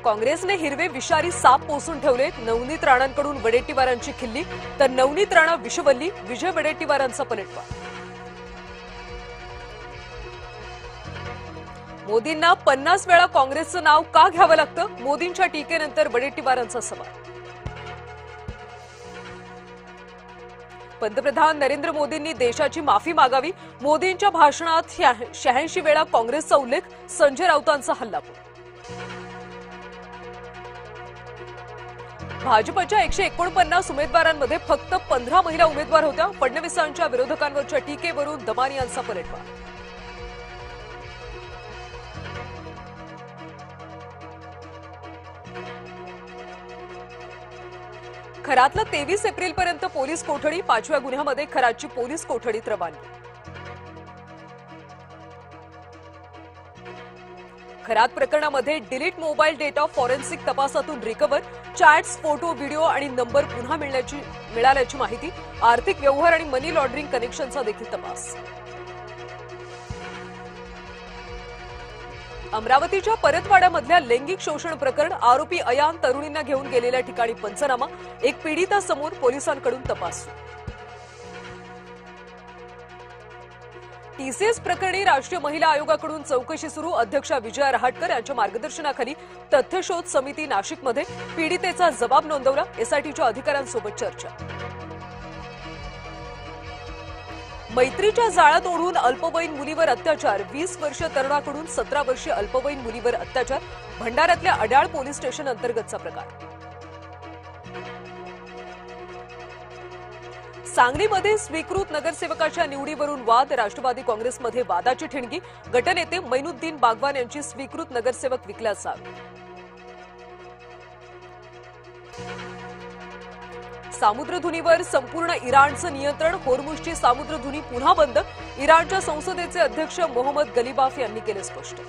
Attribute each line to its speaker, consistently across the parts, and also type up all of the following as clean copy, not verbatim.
Speaker 1: काँग्रेसने हिरवे विषारी साप पोसून ठेवले. नवनीत राणांकडून वडेट्टीवारांची खिल्ली तर नवनीत राणा विषवल्ली, विजय वडेट्टीवारांचा पलटवार. मोदींना 50 वेळा काँग्रेसचं नाव का घ्यावं लागतं? मोदींच्या टीकेनंतर वडेट्टीवारांचा सवाल. पंतप्रधान नरेंद्र मोदींनी देशाची माफी मागावी. मोदींच्या भाषणात 86 वेळा काँग्रेसचा उल्लेख. संजय राऊतांचा हल्लाबोल. भाजपच्या 149 उमेदवारांमध्ये फक्त 15 महिला उमेदवार होत्या. फडणवीसांच्या विरोधकांवरच्या टीकेवरून दमानी यांचा पलटवार. खरातला 23 एप्रिलपर्यंत पोलीस कोठडी. 5व्या गुन्ह्यामध्ये खरातची पोलीस कोठडीत रवानगी. खरात प्रकरणामध्ये डिलीट मोबाईल डेटा फॉरेन्सिक तपासातून रिकव्हर. चॅट्स, फोटो, व्हिडिओ आणि नंबर पुन्हा मिळाल्याची माहिती. आर्थिक व्यवहार आणि मनी लॉन्ड्रिंग कनेक्शनचा देखील तपास. अमरावतीच्या परतवाड्यामधल्या लैंगिक शोषण प्रकरण. आरोपी अयान तरुणींना घेऊन गेलेल्या ठिकाणी पंचनामा. एक पीडिता समोर पोलिसांकडून तपास. टीसीएस प्रकरणी राष्ट्रीय महिला आयोगाकडून चौकशी सुरू. अध्यक्षा विजया रहाटकर यांच्या मार्गदर्शनाखाली तथ्यशोध समिती नाशिकमध्ये. पीडितेचा जबाब नोंदवला. एसआयटीच्या अधिकाऱ्यांसोबत चर्चा. मैत्रीच्या जाळ्यात ओढून अल्पवयीन मुलीवर अत्याचार. 20 वर्षीय तरुणाकडून 17 वर्षीय अल्पवयीन मुलीवर अत्याचार. भंडाऱ्यातल्या अड्याळ पोलीस स्टेशन अंतर्गतचा प्रकार. सांगलीमध्ये स्वीकृत नगरसेवकाच्या निवडीवरून वाद. राष्ट्रवादी काँग्रेसमध्ये वादाची ठिणगी. गटनेते मैनुद्दीन बागवान यांची स्वीकृत नगरसेवक विकल्याचा आरोप. सामुद्रधुनीवर संपूर्ण इराणचं नियंत्रण. होर्मुझची सामुद्रधुनी पुन्हा बंद. इराणच्या संसदेचे अध्यक्ष मोहम्मद गलिबाफ यांनी केले स्पष्ट.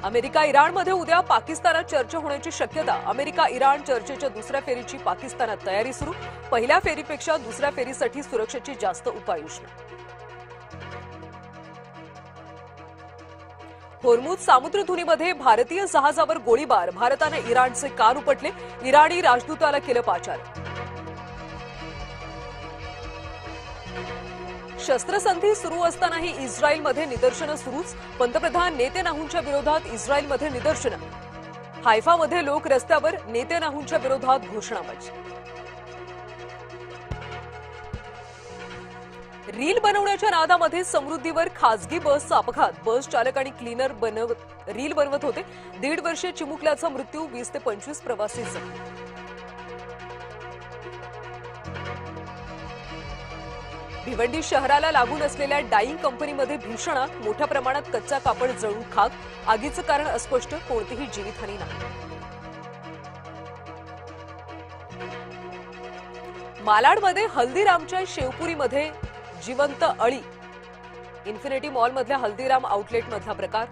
Speaker 1: अमेरिका इराणमध्ये उद्या पाकिस्तानात चर्चा होण्याची शक्यता. अमेरिका इराण चर्चेच्या दुसऱ्या फेरीची पाकिस्तानात तयारी सुरू. पहिल्या फेरीपेक्षा दुसऱ्या फेरीसाठी सुरक्षेची जास्त उपाययोजना. होर्मुझ सामुद्रधुनीमध्ये भारतीय जहाजावर गोळीबार. भारताने इराणचे कान उपटले. इराणी राजदूताला केलं पाचारण. शस्त्रसंधी सुरू असतानाही इस्रायलमध्ये निदर्शनं सुरूच. पंतप्रधान नेतन्याहूंच्या विरोधात इस्रायलमध्ये निदर्शनं. हायफामध्ये लोक रस्त्यावर. नेतन्याहूंच्या विरोधात घोषणाबाजी. रील बनवण्याच्या नादामध्ये समृद्धीवर खासगी बसचा अपघात. बस चालक आणि क्लीनर रील बनवत होते. 1.5 वर्षे चिमुकल्याचा मृत्यू. 20 ते 25 प्रवासी जखमी. भिवंडी शहराला लागून असलेल्या डाईंग कंपनीमध्ये भीषण आग. मोठ्या प्रमाणात कच्चा कापड जळून खाक. आगीचं कारण अस्पष्ट. कोणतीही जीवितहानी नाही. मालाडमध्ये हल्दीरामच्या शेवपुरीमध्ये जिवंत अळी. इन्फिनिटी मॉलमधल्या हल्दीराम आउटलेटमधला प्रकार.